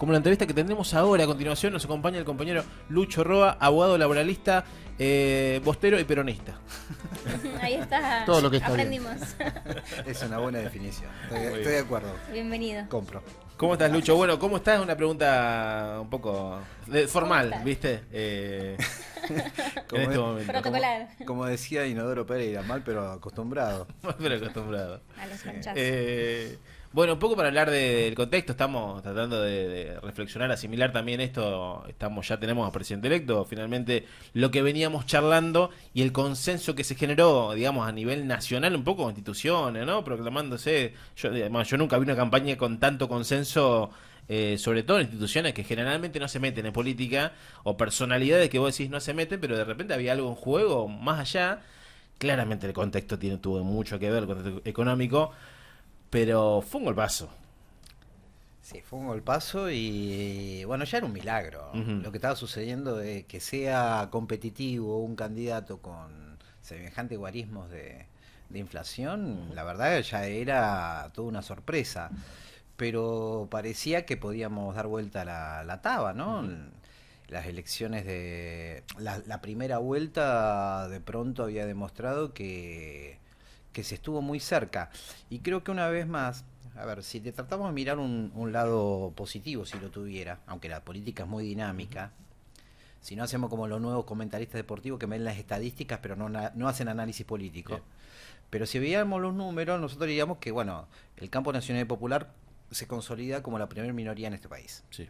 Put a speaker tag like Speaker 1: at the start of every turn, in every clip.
Speaker 1: como la entrevista que tendremos ahora. A continuación nos acompaña el compañero Lucho Roa, abogado laboralista, bostero y peronista.
Speaker 2: Ahí está,
Speaker 3: todo lo que está
Speaker 2: aprendimos.
Speaker 4: Es una buena definición, estoy de acuerdo.
Speaker 2: Bienvenido.
Speaker 4: Compro.
Speaker 1: ¿Cómo estás, Lucho? Bueno, ¿cómo estás? Es una pregunta un poco formal, ¿viste? En este momento.
Speaker 2: Protocolar.
Speaker 4: Como decía Inodoro Pereira, mal pero acostumbrado.
Speaker 1: Mal pero acostumbrado.
Speaker 2: A los canchazos.
Speaker 1: Bueno, un poco para hablar del contexto, estamos tratando de reflexionar, asimilar también esto. Ya tenemos a presidente electo, finalmente lo que veníamos charlando y el consenso que se generó, digamos, a nivel nacional, un poco con instituciones, ¿no? Proclamándose. Yo nunca vi una campaña con tanto consenso, sobre todo en instituciones que generalmente no se meten en política, o personalidades que vos decís no se meten, pero de repente había algo en juego más allá. Claramente el contexto tuvo mucho que ver, el contexto económico. Pero fue un golpazo.
Speaker 4: Sí, fue un golpazo y bueno, ya era un milagro. Lo que estaba sucediendo es que sea competitivo un candidato con semejantes guarismos de inflación, la verdad ya era toda una sorpresa. Pero parecía que podíamos dar vuelta la taba, ¿no? Las elecciones de la primera vuelta de pronto había demostrado que se estuvo muy cerca. Y creo que una vez más, a ver, si te tratamos de mirar un lado positivo, si lo tuviera, aunque la política es muy dinámica, si no hacemos como los nuevos comentaristas deportivos que ven las estadísticas pero no hacen análisis político. Bien. Pero si veíamos los números, nosotros diríamos que, bueno, el campo nacional y popular se consolida como la primera minoría en este país.
Speaker 1: Sí.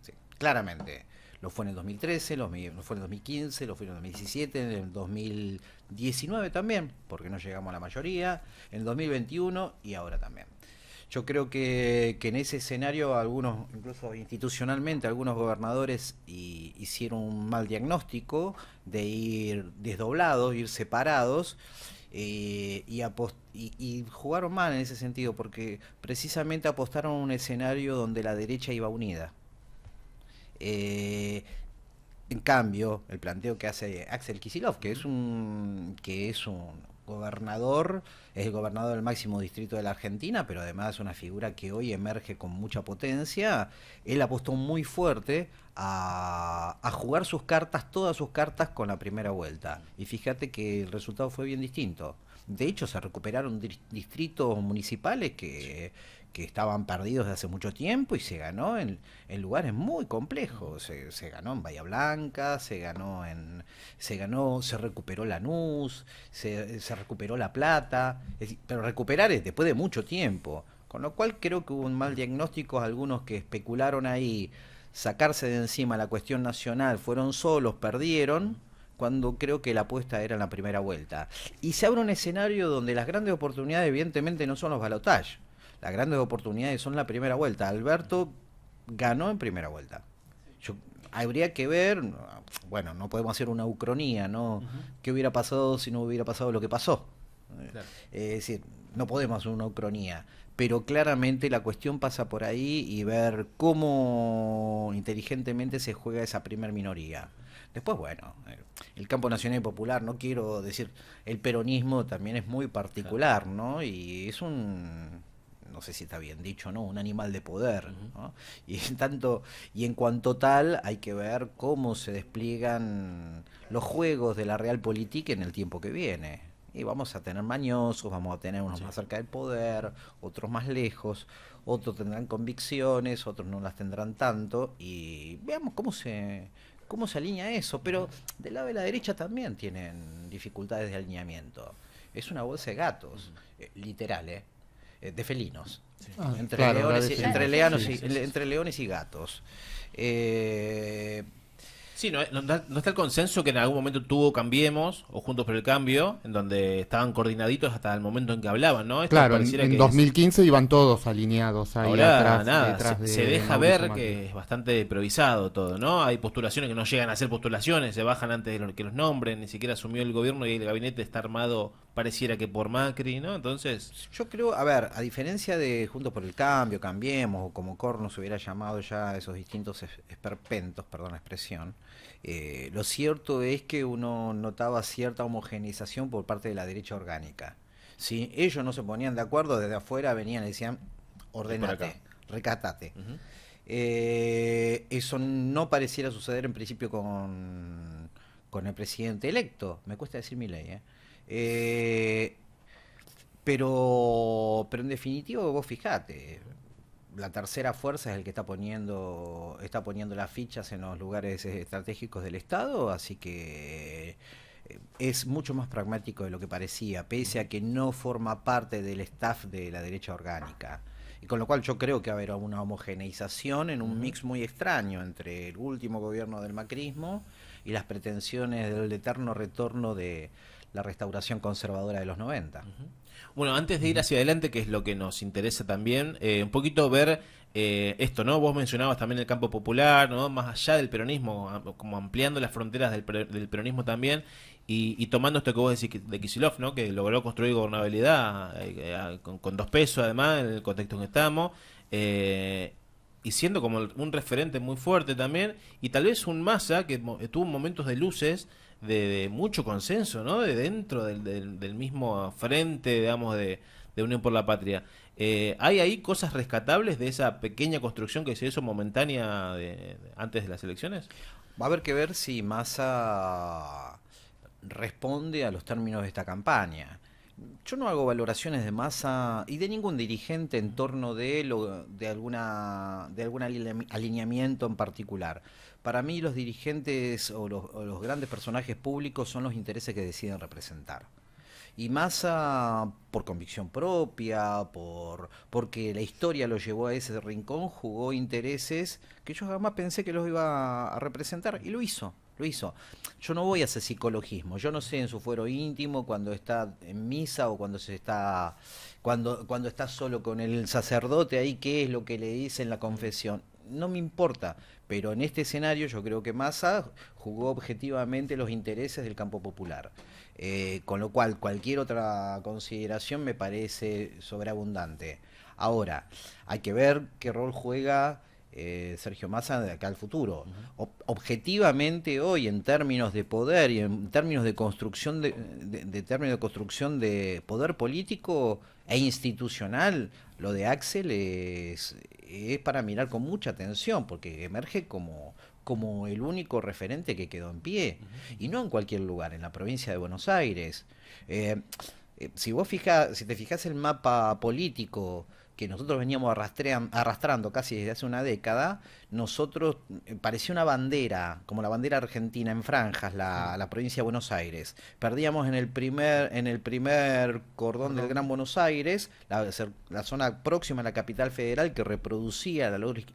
Speaker 4: Sí, claramente. Lo fue en el 2013, lo fue en el 2015, lo fue en el 2017, en el 2019 también, porque no llegamos a la mayoría, en el 2021 y ahora también. Yo creo que en ese escenario algunos, incluso institucionalmente, algunos gobernadores hicieron un mal diagnóstico de ir desdoblados, ir separados, y jugaron mal en ese sentido, porque precisamente apostaron a un escenario donde la derecha iba unida. En cambio, el planteo que hace Axel Kicillof, que es un gobernador, es el gobernador del máximo distrito de la Argentina, pero además es una figura que hoy emerge con mucha potencia. Él apostó muy fuerte a jugar sus cartas, todas sus cartas, con la primera vuelta. Y fíjate que el resultado fue bien distinto. De hecho, se recuperaron distritos municipales que estaban perdidos desde hace mucho tiempo y se ganó en lugares muy complejos. Se ganó en Bahía Blanca, se recuperó Lanús, se recuperó La Plata, pero recuperar es después de mucho tiempo. Con lo cual creo que hubo un mal diagnóstico. Algunos que especularon ahí sacarse de encima la cuestión nacional fueron solos, perdieron, cuando creo que la apuesta era en la primera vuelta. Y se abre un escenario donde las grandes oportunidades evidentemente no son los balotajes. Las grandes oportunidades son la primera vuelta. Alberto ganó en primera vuelta. Habría que ver, bueno, no podemos hacer una ucronía, ¿no? ¿Qué hubiera pasado si no hubiera pasado lo que pasó? Claro. Es decir, no podemos hacer una ucronía, pero claramente la cuestión pasa por ahí y ver cómo inteligentemente se juega esa primer minoría. Después, bueno, el campo nacional y popular, no quiero decir, el peronismo también es muy particular, ¿no? Y es no sé si está bien dicho, ¿no? Un animal de poder, ¿no? Y en cuanto tal, hay que ver cómo se despliegan los juegos de la realpolitik en el tiempo que viene. Y vamos a tener mañosos, vamos a tener unos más cerca del poder, otros más lejos, otros tendrán convicciones, otros no las tendrán tanto, y veamos cómo se alinea eso. Pero del lado de la derecha también tienen dificultades de alineamiento. Es una bolsa de gatos, literal, de felinos, sí. Entre leones y gatos.
Speaker 1: Sí, no está el consenso que en algún momento tuvo Cambiemos o Juntos por el Cambio, en donde estaban coordinaditos hasta el momento en que hablaban, ¿no?
Speaker 3: Claro, en 2015 iban todos alineados ahí.
Speaker 1: Ahora,
Speaker 3: detrás
Speaker 1: se deja ver que es bastante improvisado todo, ¿no? Hay postulaciones que no llegan a ser postulaciones, se bajan antes de que los nombren, ni siquiera asumió el gobierno y el gabinete está armado, pareciera que por Macri, ¿no? Entonces,
Speaker 4: yo creo, a ver, a diferencia de Juntos por el Cambio, Cambiemos, o como Corno se hubiera llamado ya esos distintos esperpentos, perdón la expresión, lo cierto es que uno notaba cierta homogeneización por parte de la derecha orgánica. Si ellos no se ponían de acuerdo, desde afuera venían y decían, ordenate, recatate. Eso no pareciera suceder en principio con el presidente electo. Me cuesta decir Milei, ¿eh? Pero en definitiva, vos fijate, la tercera fuerza es el que está poniendo las fichas en los lugares estratégicos del Estado, así que es mucho más pragmático de lo que parecía, pese a que no forma parte del staff de la derecha orgánica. Y con lo cual yo creo que va a haber una homogeneización en un mix muy extraño entre el último gobierno del macrismo y las pretensiones del eterno retorno de la restauración conservadora de los 90.
Speaker 1: Bueno, antes de ir hacia adelante, que es lo que nos interesa también, un poquito ver esto, ¿no? Vos mencionabas también el campo popular, ¿no? Más allá del peronismo, como ampliando las fronteras del peronismo también, y tomando esto que vos decís de Kicillof, ¿no? Que logró construir gobernabilidad con 2 pesos, además, en el contexto en que estamos, y siendo como un referente muy fuerte también, y tal vez un Massa que tuvo momentos de luces, de mucho consenso, ¿no? De dentro del mismo frente, digamos, de Unión por la Patria. ¿Hay ahí cosas rescatables de esa pequeña construcción que se hizo momentánea antes de las elecciones?
Speaker 4: Va a haber que ver si Massa responde a los términos de esta campaña. Yo no hago valoraciones de Massa y de ningún dirigente en torno de algún alineamiento en particular. Para mí los dirigentes o los grandes personajes públicos son los intereses que deciden representar. Y Massa, por convicción propia, porque la historia lo llevó a ese rincón, jugó intereses que yo jamás pensé que los iba a representar, y lo hizo. Yo no voy a hacer psicologismo, yo no sé en su fuero íntimo cuando está en misa o cuando cuando está solo con el sacerdote ahí, qué es lo que le dice en la confesión. No me importa, pero en este escenario yo creo que Massa jugó objetivamente los intereses del campo popular. Con lo cual cualquier otra consideración me parece sobreabundante. Ahora, hay que ver qué rol juega Sergio Massa de acá al futuro. Objetivamente hoy, en términos de poder y en términos de construcción de poder político e institucional, lo de Axel es para mirar con mucha atención, porque emerge como el único referente que quedó en pie, y no en cualquier lugar, en la provincia de Buenos Aires. Si te fijas el mapa político que nosotros veníamos arrastrando casi desde hace una década, nosotros parecía una bandera, como la bandera argentina en franjas, la provincia de Buenos Aires. Perdíamos en el primer cordón del Gran Buenos Aires, la zona próxima a la capital federal que reproducía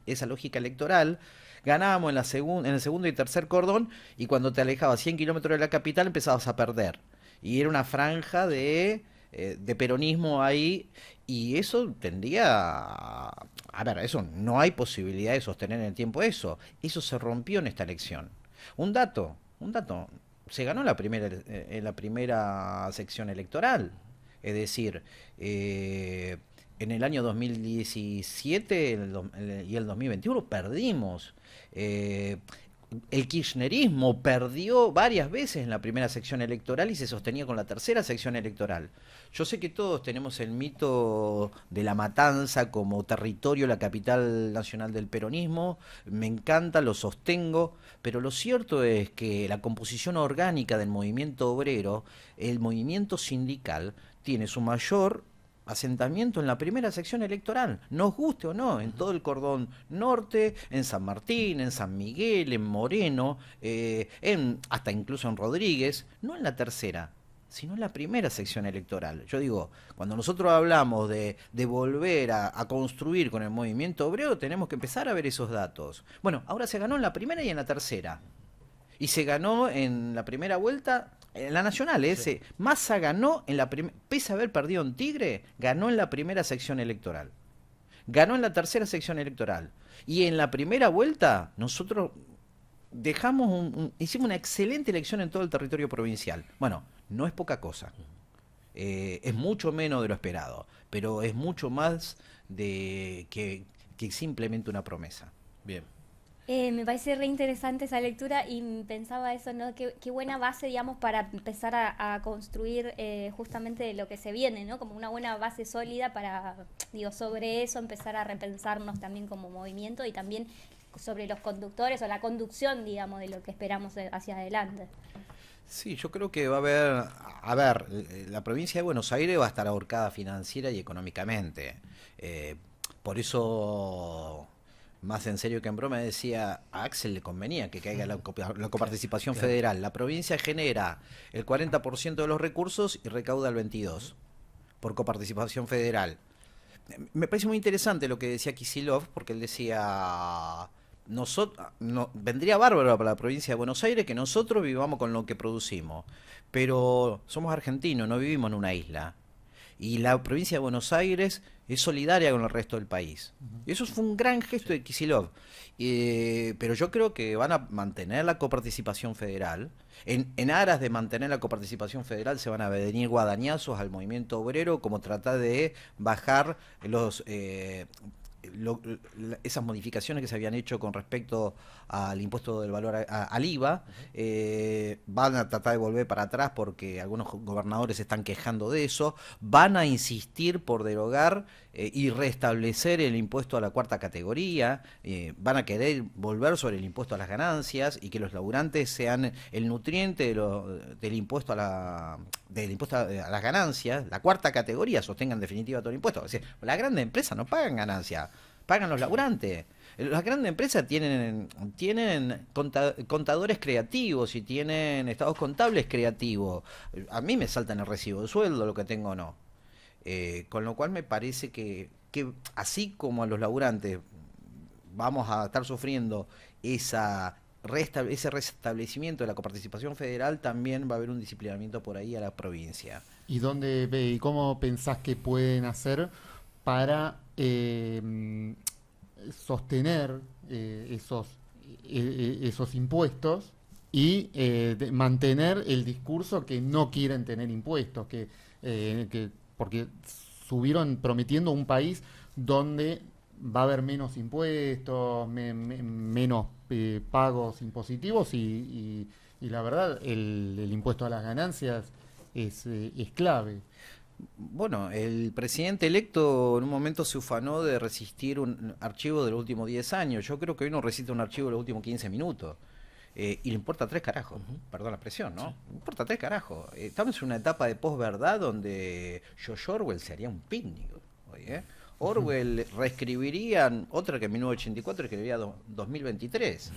Speaker 4: esa lógica electoral. Ganábamos en el segundo y tercer cordón, y cuando te alejabas 100 kilómetros de la capital empezabas a perder. Y era una franja de peronismo ahí, y eso tendría a ver, eso no hay posibilidad de sostener en el tiempo. Eso se rompió en esta elección. Un dato, se ganó en la primera sección electoral, es decir, en el año 2017 y el 2021 perdimos. El kirchnerismo perdió varias veces en la primera sección electoral y se sostenía con la tercera sección electoral. Yo sé que todos tenemos el mito de La Matanza como territorio, la capital nacional del peronismo, me encanta, lo sostengo, pero lo cierto es que la composición orgánica del movimiento obrero, el movimiento sindical, tiene su mayor asentamiento en la primera sección electoral, nos guste o no, en todo el cordón norte, en San Martín, en San Miguel, en Moreno, hasta incluso en Rodríguez, no en la tercera, sino en la primera sección electoral. Yo digo, cuando nosotros hablamos de volver a construir con el movimiento obrero, tenemos que empezar a ver esos datos. Bueno, ahora se ganó en la primera y en la tercera. Y se ganó en la primera vuelta, en la nacional, sí. Massa ganó en la primera, pese a haber perdido en Tigre, ganó en la primera sección electoral. Ganó en la tercera sección electoral. Y en la primera vuelta, nosotros hicimos una excelente elección en todo el territorio provincial. Bueno, no es poca cosa. Es mucho menos de lo esperado, pero es mucho más que simplemente una promesa.
Speaker 1: Bien.
Speaker 2: Me parece re interesante esa lectura y pensaba eso, ¿no? Qué buena base, digamos, para empezar a construir justamente lo que se viene, ¿no? Como una buena base sólida para, digo, sobre eso empezar a repensarnos también como movimiento y también sobre los conductores o la conducción, digamos, de lo que esperamos hacia adelante.
Speaker 4: Sí, yo creo que va a ver, la provincia de Buenos Aires va a estar ahorcada financiera y económicamente. Por eso, más en serio que en broma, decía, a Axel le convenía que caiga la coparticipación federal. La provincia genera el 40% de los recursos y recauda el 22% por coparticipación federal. Me parece muy interesante lo que decía Kicillof, porque él decía... vendría bárbaro para la provincia de Buenos Aires que nosotros vivamos con lo que producimos, pero somos argentinos, no vivimos en una isla. Y la provincia de Buenos Aires es solidaria con el resto del país. Y eso fue un gran gesto de Kicillof. Pero yo creo que van a mantener la coparticipación federal. En aras de mantener la coparticipación federal se van a venir guadañazos al movimiento obrero, como tratar de bajar esas modificaciones que se habían hecho con respecto al impuesto del valor al IVA. Van a tratar de volver para atrás porque algunos gobernadores se están quejando de eso. Van a insistir por derogar y restablecer el impuesto a la cuarta categoría. Van a querer volver sobre el impuesto a las ganancias y que los laburantes sean el nutriente del impuesto a las ganancias. La cuarta categoría sostenga en definitiva todo el impuesto. Es decir, las grandes empresas no pagan ganancias, pagan los laburantes. Las grandes empresas tienen contadores creativos y tienen estados contables creativos. A mí me saltan el recibo de sueldo, lo que tengo o no. Con lo cual me parece que así como a los laburantes vamos a estar sufriendo ese restablecimiento de la coparticipación federal, también va a haber un disciplinamiento por ahí a la provincia.
Speaker 3: ¿Y dónde ve y cómo pensás que pueden hacer para sostener esos impuestos y mantener el discurso que no quieren tener impuestos, porque subieron prometiendo un país donde va a haber menos impuestos, menos pagos impositivos y la verdad el impuesto a las ganancias es clave.
Speaker 4: Bueno, el presidente electo en un momento se ufanó de resistir un archivo de los últimos 10 años. Yo creo que hoy no resiste un archivo de los últimos 15 minutos. Y le importa 3 carajos. Perdón la expresión, ¿no? Le importa 3 carajos. Estamos en una etapa de posverdad donde George Orwell se haría un picnic. Oye, Orwell reescribiría otra que en 1984 escribiría 2023.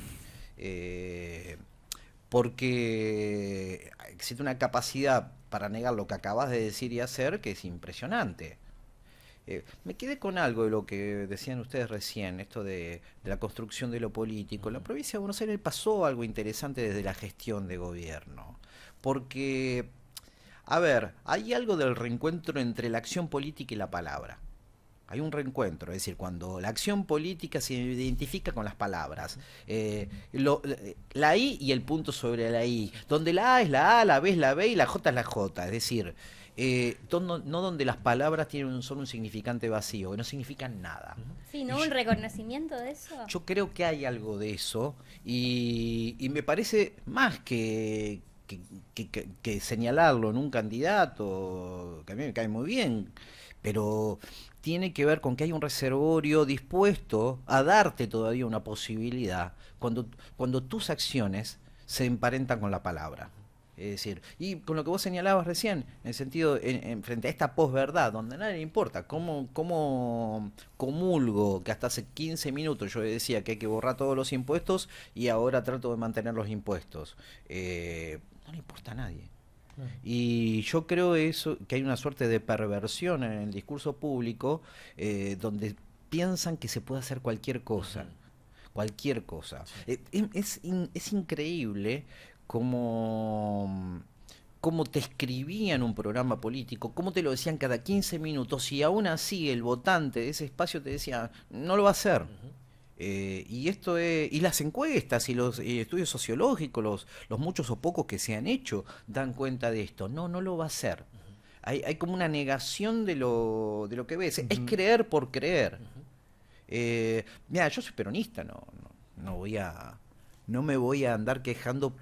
Speaker 4: Porque existe una capacidad para negar lo que acabas de decir y hacer que es impresionante. Me quedé con algo de lo que decían ustedes recién, esto de la construcción de lo político. En la provincia de Buenos Aires pasó algo interesante desde la gestión de gobierno. Porque, a ver, hay algo del reencuentro entre la acción política y la palabra. Hay un reencuentro, es decir, cuando la acción política se identifica con las palabras, la I y el punto sobre la I, donde la A es la A, la B es la B y la J es la J, es decir, no donde las palabras son un significante vacío, que no significan nada.
Speaker 2: Sí, ¿no? Un reconocimiento de eso.
Speaker 4: Yo creo que hay algo de eso y me parece más que señalarlo en un candidato, que a mí me cae muy bien, pero tiene que ver con que hay un reservorio dispuesto a darte todavía una posibilidad cuando tus acciones se emparentan con la palabra. Es decir, y con lo que vos señalabas recién, en el sentido, frente a esta posverdad, donde a nadie le importa cómo comulgo que hasta hace 15 minutos yo decía que hay que borrar todos los impuestos y ahora trato de mantener los impuestos. No le importa a nadie. Y yo creo que hay una suerte de perversión en el discurso público donde piensan que se puede hacer cualquier cosa. Cualquier cosa. Es increíble cómo te escribían un programa político, cómo te lo decían cada 15 minutos y aún así el votante de ese espacio te decía, no lo va a hacer. Y esto y las encuestas y los estudios sociológicos, los muchos o pocos que se han hecho, dan cuenta de esto. No lo va a hacer. Hay como una negación de lo que ves. Es creer por creer. Mira, yo soy peronista, no me voy a andar quejando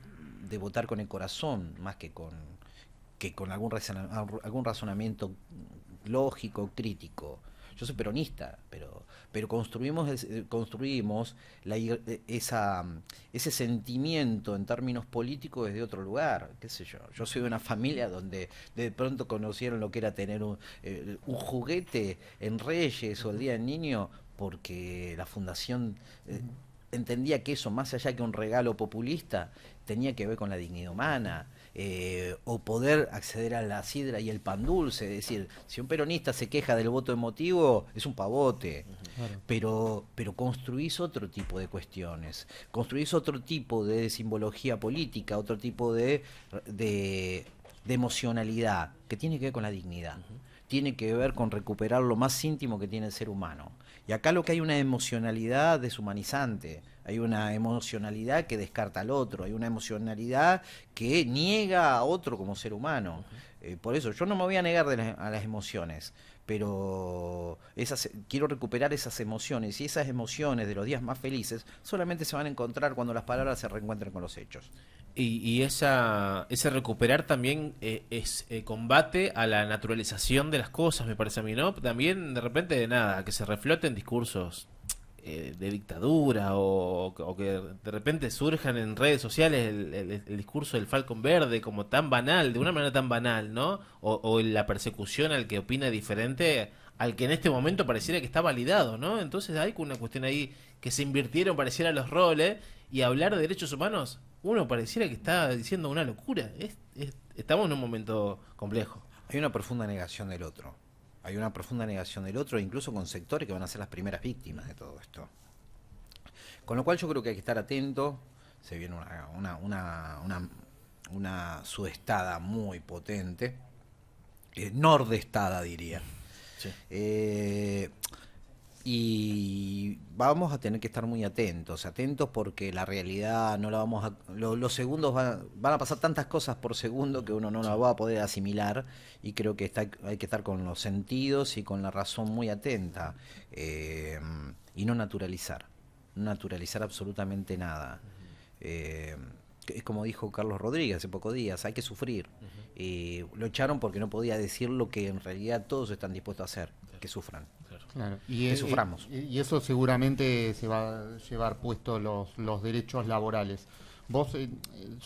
Speaker 4: de votar con el corazón, más que con algún razonamiento lógico, crítico. Yo soy peronista, pero construimos ese sentimiento en términos políticos desde otro lugar, qué sé yo. Yo soy de una familia donde de pronto conocieron lo que era tener un juguete en Reyes o el Día del Niño, porque la fundación entendía que eso, más allá que un regalo populista, tenía que ver con la dignidad humana. O poder acceder a la sidra y el pan dulce. Es decir, si un peronista se queja del voto emotivo, es un pavote.
Speaker 3: Claro.
Speaker 4: Pero construís otro tipo de cuestiones, construís otro tipo de simbología política, otro tipo de emocionalidad que tiene que ver con la dignidad. Tiene que ver con recuperar lo más íntimo que tiene el ser humano. Y acá lo que hay una emocionalidad deshumanizante, hay una emocionalidad que descarta al otro, hay una emocionalidad que niega a otro como ser humano. Por eso yo no me voy a negar a las emociones, pero quiero recuperar esas emociones, y esas emociones de los días más felices solamente se van a encontrar cuando las palabras se reencuentren con los hechos.
Speaker 1: Y ese recuperar también es combate a la naturalización de las cosas, me parece a mí, ¿no? También de repente, nada, que se refloten discursos de dictadura o que de repente surjan en redes sociales el discurso del Falcón Verde como tan banal, de una manera tan banal, ¿no? O la persecución al que opina diferente, al que en este momento pareciera que está validado, ¿no? Entonces hay una cuestión ahí que se invirtieron, pareciera, los roles, y hablar de derechos humanos, uno pareciera que está diciendo una locura. Estamos en un momento complejo.
Speaker 4: Hay una profunda negación del otro. Hay una profunda negación del otro, incluso con sectores que van a ser las primeras víctimas de todo esto. Con lo cual yo creo que hay que estar atento. Se viene una sudestada muy potente, nordestada diría.
Speaker 1: Sí.
Speaker 4: Y vamos a tener que estar muy atentos porque la realidad no la vamos a... Los segundos van a pasar tantas cosas por segundo que uno no la va a poder asimilar, y creo que hay que estar con los sentidos y con la razón muy atenta, y no naturalizar absolutamente nada. Es como dijo Carlos Rodríguez hace pocos días, hay que sufrir. Lo echaron porque no podía decir lo que en realidad todos están dispuestos a hacer, que sufran.
Speaker 3: Claro.
Speaker 4: Que suframos.
Speaker 3: Y eso seguramente se va a llevar puesto los derechos laborales. Vos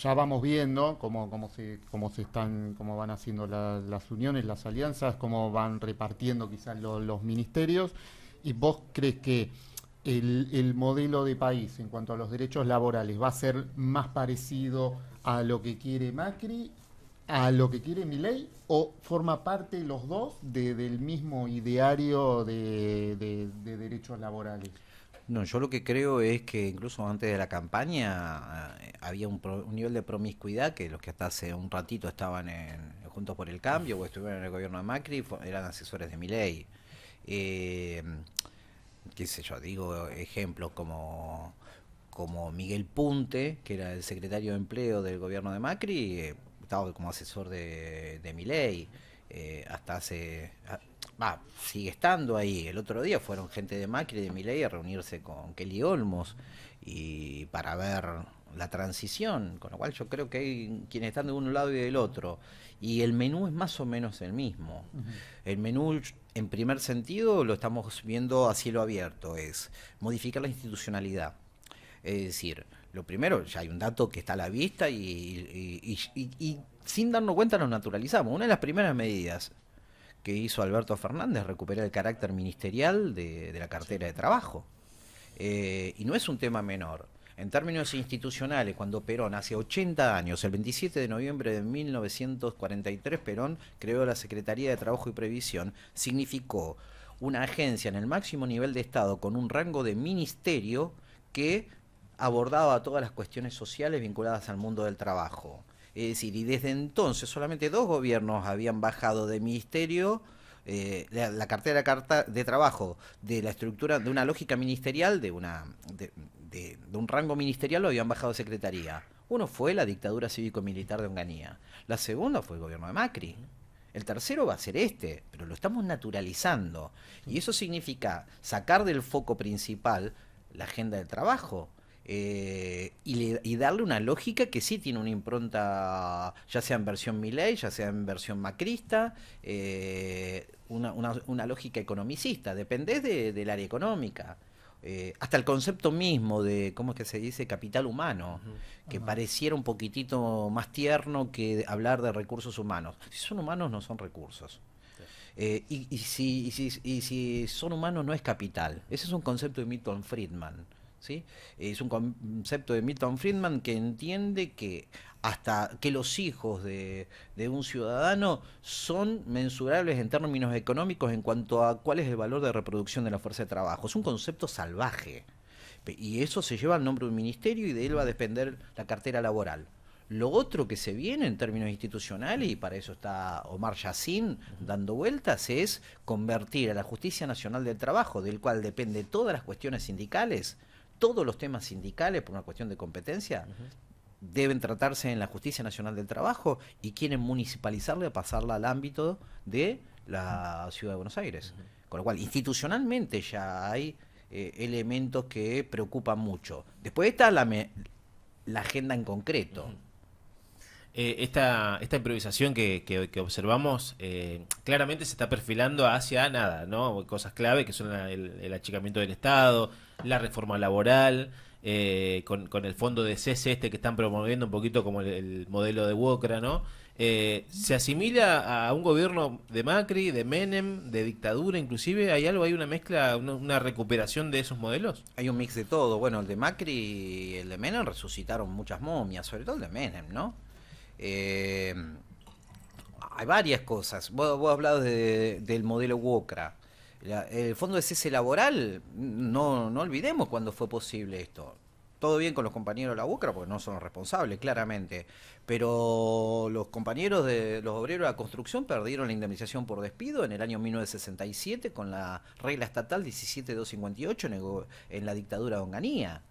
Speaker 3: ya vamos viendo cómo van haciendo las uniones, las alianzas, cómo van repartiendo quizás los ministerios, y vos crees que el modelo de país en cuanto a los derechos laborales va a ser más parecido a lo que quiere Macri, a lo que quiere Milei, o forma parte los dos del mismo ideario de derechos laborales?
Speaker 4: No, yo lo que creo es que incluso antes de la campaña había un nivel de promiscuidad que los que hasta hace un ratito estaban en Juntos por el Cambio o estuvieron en el gobierno de Macri eran asesores de Milei. Qué sé yo, digo ejemplos como Miguel Punte, que era el secretario de Empleo del gobierno de Macri, estaba como asesor de Milei, sigue estando ahí. El otro día fueron gente de Macri y de Milei a reunirse con Kelly Olmos y para ver la transición, con lo cual yo creo que hay quienes están de un lado y del otro, y el menú es más o menos el mismo. El menú, en primer sentido, lo estamos viendo a cielo abierto, es modificar la institucionalidad. Es decir, lo primero, ya hay un dato que está a la vista y sin darnos cuenta nos naturalizamos. Una de las primeras medidas que hizo Alberto Fernández es recuperar el carácter ministerial de la cartera de trabajo. Y no es un tema menor. En términos institucionales, cuando Perón, hace 80 años, el 27 de noviembre de 1943, Perón creó la Secretaría de Trabajo y Previsión, significó una agencia en el máximo nivel de Estado con un rango de ministerio que abordaba todas las cuestiones sociales vinculadas al mundo del trabajo. Es decir, y desde entonces solamente 2 gobiernos habían bajado de ministerio la cartera de trabajo, de la estructura, de una lógica ministerial, de un rango ministerial, lo habían bajado de secretaría. Uno fue la dictadura cívico-militar de Onganía. La segunda fue el gobierno de Macri. El tercero va a ser pero lo estamos naturalizando. Y eso significa sacar del foco principal la agenda del trabajo. y darle una lógica que sí tiene una impronta, ya sea en versión Milei, ya sea en versión macrista, una lógica economicista, dependés del área económica. Hasta el concepto mismo de, ¿cómo es que se dice? Capital humano, que pareciera un poquitito más tierno que hablar de recursos humanos. Si son humanos, no son recursos. Si son humanos, no es capital. Ese es un concepto de Milton Friedman. ¿Sí? Es un concepto de Milton Friedman que entiende que hasta que los hijos de un ciudadano son mensurables en términos económicos en cuanto a cuál es el valor de reproducción de la fuerza de trabajo. Es un concepto salvaje. Y eso se lleva al nombre de un ministerio y de él va a depender la cartera laboral. Lo otro que se viene en términos institucionales, y para eso está Omar Yassin dando vueltas, es convertir a la Justicia Nacional del Trabajo, del cual depende todas las cuestiones sindicales, todos los temas sindicales por una cuestión de competencia, deben tratarse en la Justicia Nacional del Trabajo y quieren municipalizarla y pasarla al ámbito de la Ciudad de Buenos Aires. Con lo cual, institucionalmente ya hay elementos que preocupan mucho. Después está la agenda en concreto.
Speaker 1: Esta improvisación que observamos claramente se está perfilando hacia nada, ¿no? Cosas clave que son el achicamiento del Estado, la reforma laboral, con el fondo de cese que están promoviendo un poquito como el modelo de Wokra, ¿no? ¿Se asimila a un gobierno de Macri, de Menem, de dictadura inclusive? ¿Hay algo, hay una mezcla, una recuperación de esos modelos?
Speaker 4: Hay un mix de todo. Bueno, el de Macri y el de Menem resucitaron muchas momias, sobre todo el de Menem, ¿no? Hay varias cosas. Vos hablabas del modelo Wokra. El fondo de cese laboral, no olvidemos cuándo fue posible esto. Todo bien con los compañeros de la Wokra, porque no son los responsables, claramente. Pero los compañeros de los obreros de la construcción perdieron la indemnización por despido en el año 1967 con la regla estatal 17258 en la dictadura de Onganía.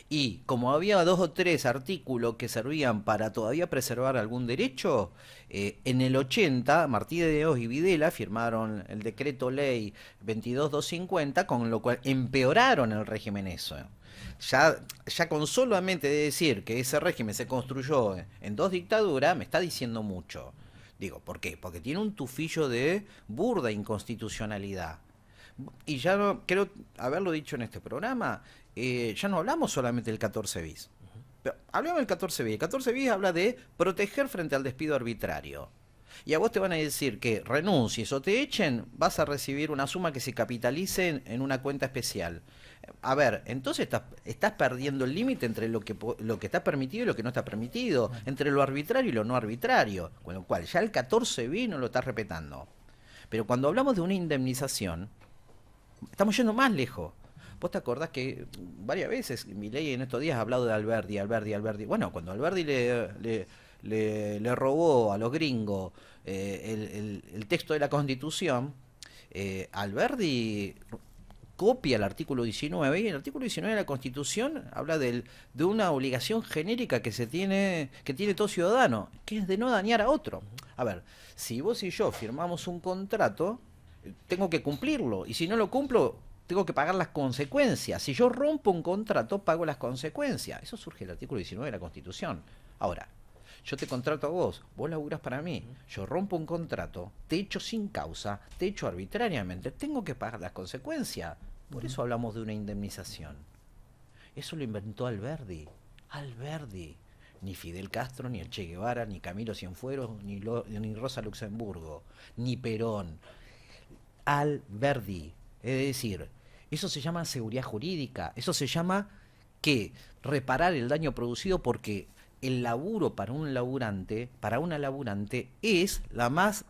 Speaker 4: Y como había 2 o 3 artículos que servían para todavía preservar algún derecho, en el 80 Martí de Dios y Videla firmaron el decreto ley 22250, con lo cual empeoraron el régimen eso. Ya con solamente de decir que ese régimen se construyó en 2 dictaduras, me está diciendo mucho. Digo, ¿por qué? Porque tiene un tufillo de burda inconstitucionalidad. Y ya no, creo haberlo dicho en este programa, ya no hablamos solamente del 14 bis. Pero hablamos del 14 bis. El 14 bis habla de proteger frente al despido arbitrario. Y a vos te van a decir que renuncies o te echen, vas a recibir una suma que se capitalice en una cuenta especial. A ver, entonces estás perdiendo el límite entre lo que está permitido y lo que no está permitido, entre lo arbitrario y lo no arbitrario, con lo cual ya el 14 bis no lo estás respetando. Pero cuando hablamos de una indemnización, estamos yendo más lejos. ¿Vos te acordás que varias veces Milei en estos días ha hablado de Alberdi? Bueno, cuando Alberdi le robó a los gringos el texto de la Constitución, Alberdi copia el artículo 19, y el artículo 19 de la Constitución habla de una obligación genérica que tiene todo ciudadano, que es de no dañar a otro. A ver, si vos y yo firmamos un contrato, tengo que cumplirlo, y si no lo cumplo, tengo que pagar las consecuencias. Si yo rompo un contrato, pago las consecuencias. Eso surge del artículo 19 de la Constitución. Ahora, yo te contrato a vos laburás para mí, yo rompo un contrato, te echo sin causa, te echo arbitrariamente, tengo que pagar las consecuencias. Por eso hablamos de una indemnización. Eso lo inventó Alberdi. Ni Fidel Castro, ni el Che Guevara, ni Camilo Cienfuegos, ni Rosa Luxemburgo, ni Perón. Alberdi. Es decir, eso se llama seguridad jurídica, eso se llama que reparar el daño producido, porque el laburo para una laburante es la más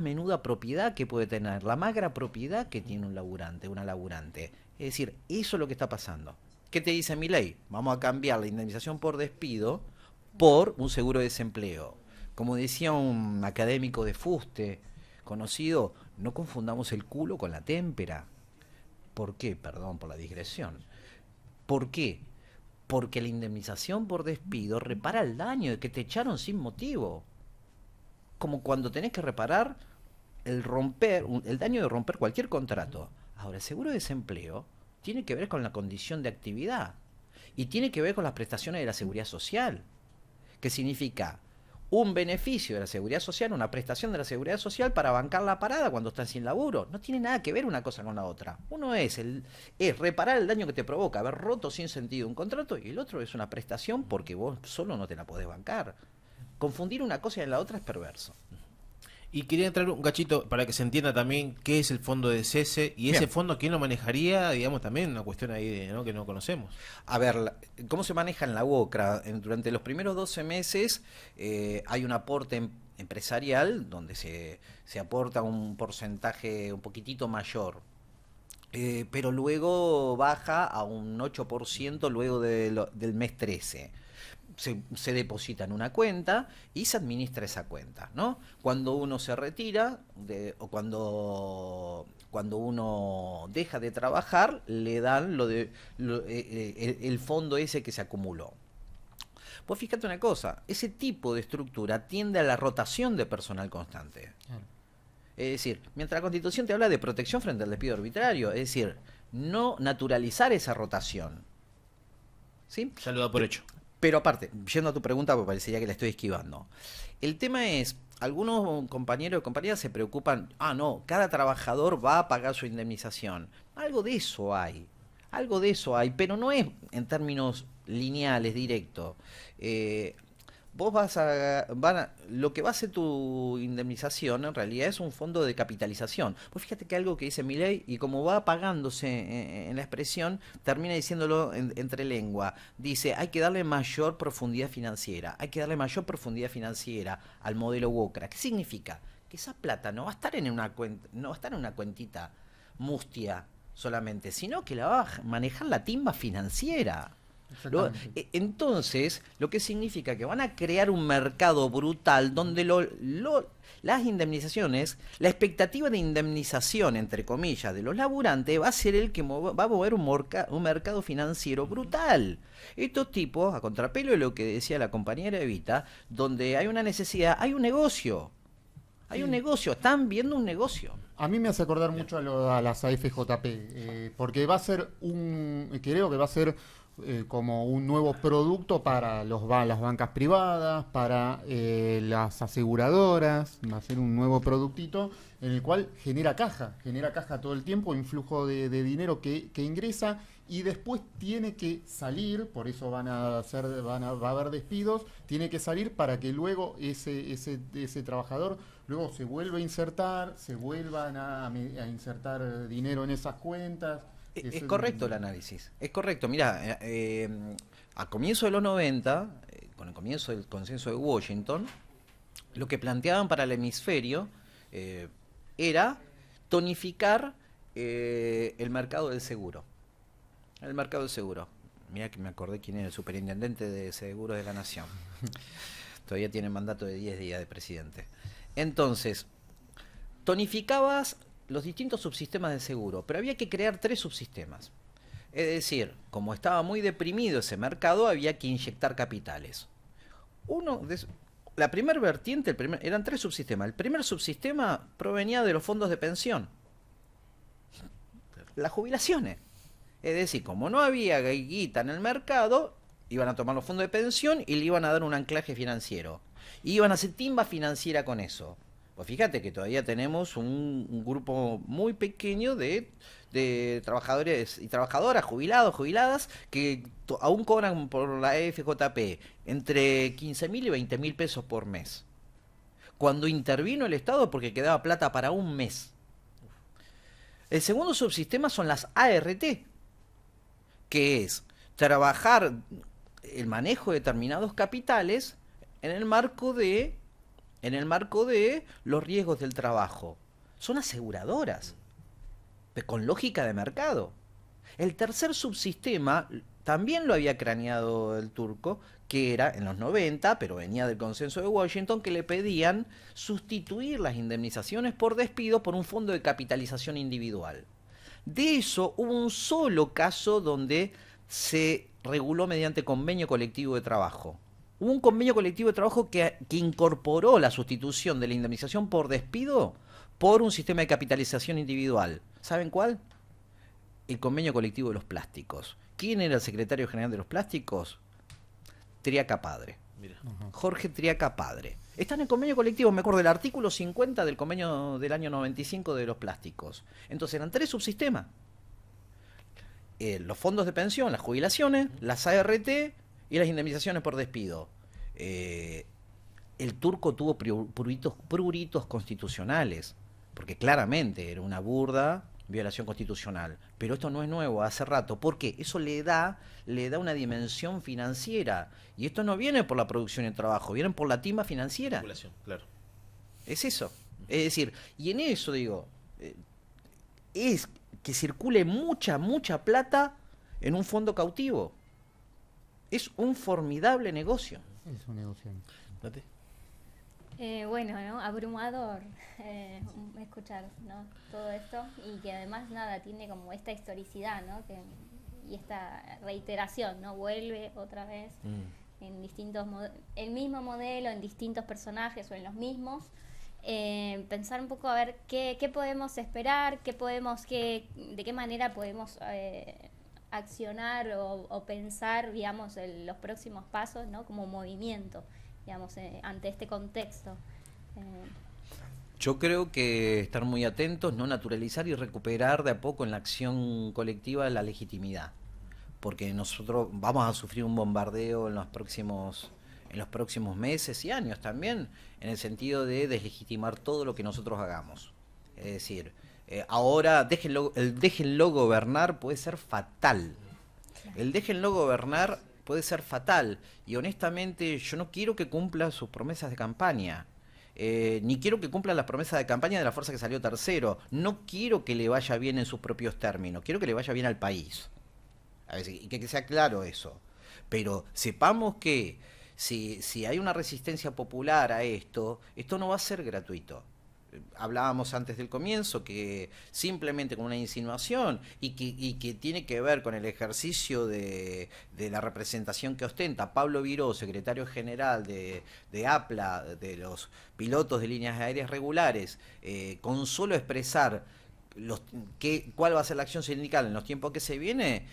Speaker 4: menuda propiedad que puede tener, la magra propiedad que tiene un laburante, una laburante. Es decir, eso es lo que está pasando. ¿Qué te dice Milei? Vamos a cambiar la indemnización por despido por un seguro de desempleo. Como decía un académico de fuste conocido, no confundamos el culo con la témpera. ¿Por qué? Perdón por la digresión. ¿Por qué? Porque la indemnización por despido repara el daño de que te echaron sin motivo. Como cuando tenés que reparar el daño de romper cualquier contrato. Ahora, el seguro de desempleo tiene que ver con la condición de actividad. y tiene que ver con las prestaciones de la seguridad social, que significa un beneficio de la seguridad social, una prestación de la seguridad social para bancar la parada cuando estás sin laburo. No tiene nada que ver una cosa con la otra. Uno es reparar el daño que te provoca haber roto sin sentido un contrato, y el otro es una prestación porque vos solo no te la podés bancar. Confundir una cosa y la otra es perverso.
Speaker 1: Y quería entrar un cachito para que se entienda también qué es el fondo de cese y ese
Speaker 4: Bien.
Speaker 1: fondo quién lo manejaría, digamos, también una cuestión ahí ¿no? que no conocemos.
Speaker 4: A ver, ¿cómo se maneja en la UOCRA? Durante los primeros 12 meses hay un aporte empresarial donde se aporta un porcentaje un poquitito mayor, pero luego baja a un 8% luego del mes 13. Se deposita en una cuenta y se administra esa cuenta, ¿no? Cuando uno se retira o cuando uno deja de trabajar, le dan el fondo ese que se acumuló. Pues fíjate una cosa, ese tipo de estructura tiende a la rotación de personal constante.
Speaker 3: Claro.
Speaker 4: Es decir, mientras la Constitución te habla de protección frente al despido arbitrario, es decir, no naturalizar esa rotación. ¿Sí?
Speaker 1: Ya lo da por hecho.
Speaker 4: Pero aparte, yendo a tu pregunta, porque parecería que la estoy esquivando. El tema es, algunos compañeros y compañeras se preocupan, no, cada trabajador va a pagar su indemnización. Algo de eso hay, pero no es en términos lineales, directos. Vos lo que va a hacer tu indemnización en realidad es un fondo de capitalización. Pues fíjate que algo que dice mi ley, y como va pagándose en la expresión, termina diciéndolo entre lengua. Dice, hay que darle mayor profundidad financiera, al modelo UOCRA. ¿Qué significa? Que esa plata no va a estar en una cuenta, no va a estar en una cuentita mustia solamente, sino que la va a manejar la timba financiera.
Speaker 3: Exactamente.
Speaker 4: Entonces, lo que significa que van a crear un mercado brutal donde las indemnizaciones, la expectativa de indemnización, entre comillas, de los laburantes va a ser el que va a mover un mercado financiero brutal. Estos tipos, a contrapelo de lo que decía la compañera Evita, donde hay una necesidad, hay un negocio. Están viendo un negocio.
Speaker 3: A mí me hace acordar mucho a las AFJP, porque va a ser creo que va a ser como un nuevo producto para las bancas privadas, para las aseguradoras. Va a ser un nuevo productito en el cual genera caja todo el tiempo, influjo de dinero que ingresa y después tiene que salir, por eso va a haber despidos, tiene que salir para que luego ese trabajador luego se vuelva a insertar, se vuelvan a insertar dinero en esas cuentas.
Speaker 4: Es correcto el análisis, es correcto. Mirá, a comienzo de los 90, con el comienzo del consenso de Washington, lo que planteaban para el hemisferio era tonificar el mercado del seguro. Mirá que me acordé quién era el superintendente de seguros de la Nación. Todavía tiene mandato de 10 días de presidente. Entonces, tonificabas los distintos subsistemas de seguro, pero había que crear 3 subsistemas. Es decir, como estaba muy deprimido ese mercado, había que inyectar capitales. La primera vertiente, eran 3 subsistemas. El primer subsistema provenía de los fondos de pensión, las jubilaciones. Es decir, como no había guita en el mercado, iban a tomar los fondos de pensión y le iban a dar un anclaje financiero. Iban a hacer timba financiera con eso. Pues fíjate que todavía tenemos un grupo muy pequeño de trabajadores y trabajadoras, jubilados, jubiladas, que aún cobran por la FJP entre 15.000 y 20.000 pesos por mes. Cuando intervino el Estado porque quedaba plata para un mes. El segundo subsistema son las ART, que es trabajar el manejo de determinados capitales en el marco de los riesgos del trabajo. Son aseguradoras, con lógica de mercado. El tercer subsistema también lo había craneado el turco, que era en los 90, pero venía del consenso de Washington, que le pedían sustituir las indemnizaciones por despido por un fondo de capitalización individual. De eso hubo un solo caso donde se reguló mediante convenio colectivo de trabajo. Hubo un convenio colectivo de trabajo que incorporó la sustitución de la indemnización por despido por un sistema de capitalización individual. ¿Saben cuál? El convenio colectivo de los plásticos. ¿Quién era el secretario general de los plásticos? Triaca Padre.
Speaker 1: Mira.
Speaker 4: Jorge Triaca Padre. Está en el convenio colectivo, me acuerdo del artículo 50 del convenio del año 95 de los plásticos. Entonces eran 3 subsistemas. Los fondos de pensión, las jubilaciones, las ART y las indemnizaciones por despido. El turco tuvo pruritos constitucionales, porque claramente era una burda violación constitucional. Pero esto no es nuevo, hace rato, porque eso le da una dimensión financiera. Y esto no viene por la producción y el trabajo, viene por la timba financiera.
Speaker 1: Especulación, claro.
Speaker 4: Es eso. Es decir, y en eso digo, es que circule mucha plata en un fondo cautivo. Es un formidable negocio.
Speaker 3: Es un negocio.
Speaker 1: Nati.
Speaker 2: Bueno, ¿no? Abrumador escuchar, ¿no? Todo esto y que además nada tiene como esta historicidad, ¿no? Y esta reiteración, ¿no? Vuelve otra vez en distintos el mismo modelo en distintos personajes o en los mismos. Pensar un poco a ver qué podemos esperar, de qué manera podemos accionar o pensar, digamos, los próximos pasos, ¿no? Como movimiento, digamos, ante este contexto.
Speaker 4: Yo creo que estar muy atentos, no naturalizar y recuperar de a poco en la acción colectiva la legitimidad, porque nosotros vamos a sufrir un bombardeo en los próximos meses y años también, en el sentido de deslegitimar todo lo que nosotros hagamos. Es decir, ahora el déjenlo gobernar puede ser fatal. El déjenlo gobernar puede ser fatal. Y honestamente yo no quiero que cumpla sus promesas de campaña. Ni quiero que cumpla las promesas de campaña de la fuerza que salió tercero. No quiero que le vaya bien en sus propios términos. Quiero que le vaya bien al país. A ver, y que sea claro eso. Pero sepamos que si hay una resistencia popular a esto no va a ser gratuito. Hablábamos antes del comienzo que simplemente con una insinuación y que tiene que ver con el ejercicio de la representación que ostenta Pablo Viró, secretario general de APLA, de los pilotos de líneas aéreas regulares, con solo expresar cuál va a ser la acción sindical en los tiempos que se viene,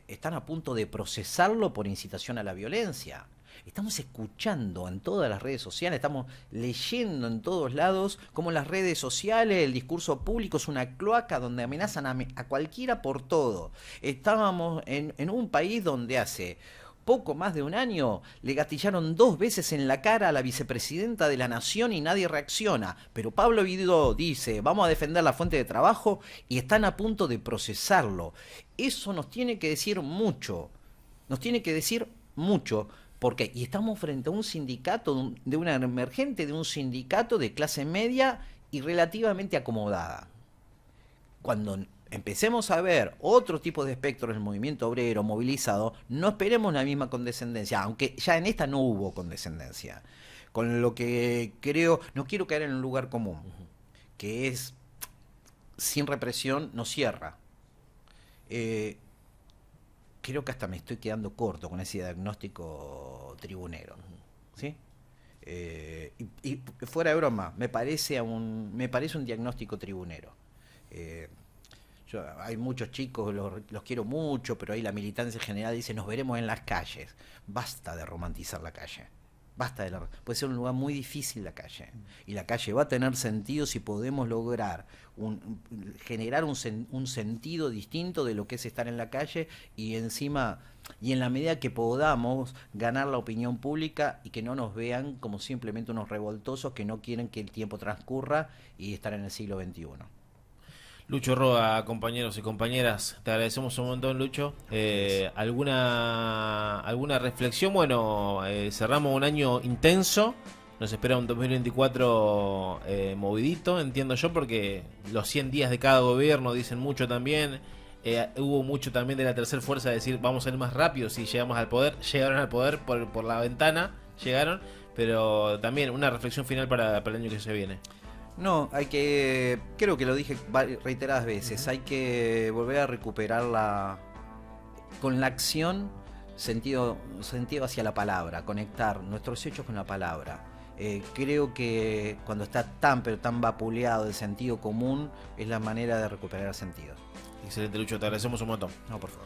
Speaker 4: están a punto de procesarlo por incitación a la violencia. Estamos escuchando en todas las redes sociales, estamos leyendo en todos lados cómo las redes sociales, el discurso público es una cloaca donde amenazan a cualquiera por todo. Estábamos en un país donde hace poco más de un año le gatillaron 2 veces en la cara a la vicepresidenta de la Nación y nadie reacciona. Pero Pablo Vidó dice, vamos a defender la fuente de trabajo y están a punto de procesarlo. Eso nos tiene que decir mucho. Nos tiene que decir mucho. ¿Por qué? Y estamos frente a un sindicato, de una emergente de un sindicato de clase media y relativamente acomodada. Cuando empecemos a ver otro tipo de espectro en el movimiento obrero movilizado, no esperemos la misma condescendencia, aunque ya en esta no hubo condescendencia. Con lo que creo, no quiero caer en un lugar común, que es sin represión no cierra. Creo que hasta me estoy quedando corto con ese diagnóstico tribunero, ¿sí? Y fuera de broma, me parece un diagnóstico tribunero. Hay muchos chicos, los quiero mucho, pero ahí la militancia general dice, nos veremos en las calles. Basta de romantizar la calle. Puede ser un lugar muy difícil la calle. Y la calle va a tener sentido si podemos lograr generar un sentido distinto de lo que es estar en la calle y encima, y en la medida que podamos ganar la opinión pública y que no nos vean como simplemente unos revoltosos que no quieren que el tiempo transcurra y estar en el siglo XXI.
Speaker 1: Lucho Roa, compañeros y compañeras, te agradecemos un montón, Lucho. ¿Alguna reflexión? Bueno, cerramos un año intenso, nos espera un 2024 movidito, entiendo yo, porque los 100 días de cada gobierno dicen mucho también. Hubo mucho también de la tercera fuerza de decir vamos a ir más rápido si llegamos al poder. Llegaron al poder por la ventana, pero también una reflexión final para el año que se viene.
Speaker 4: No, creo que lo dije reiteradas veces, hay que volver a recuperar con la acción sentido hacia la palabra, conectar nuestros hechos con la palabra. Creo que cuando está tan pero tan vapuleado el sentido común es la manera de recuperar el sentido.
Speaker 1: Excelente, Lucho, te agradecemos un montón.
Speaker 4: No, por favor.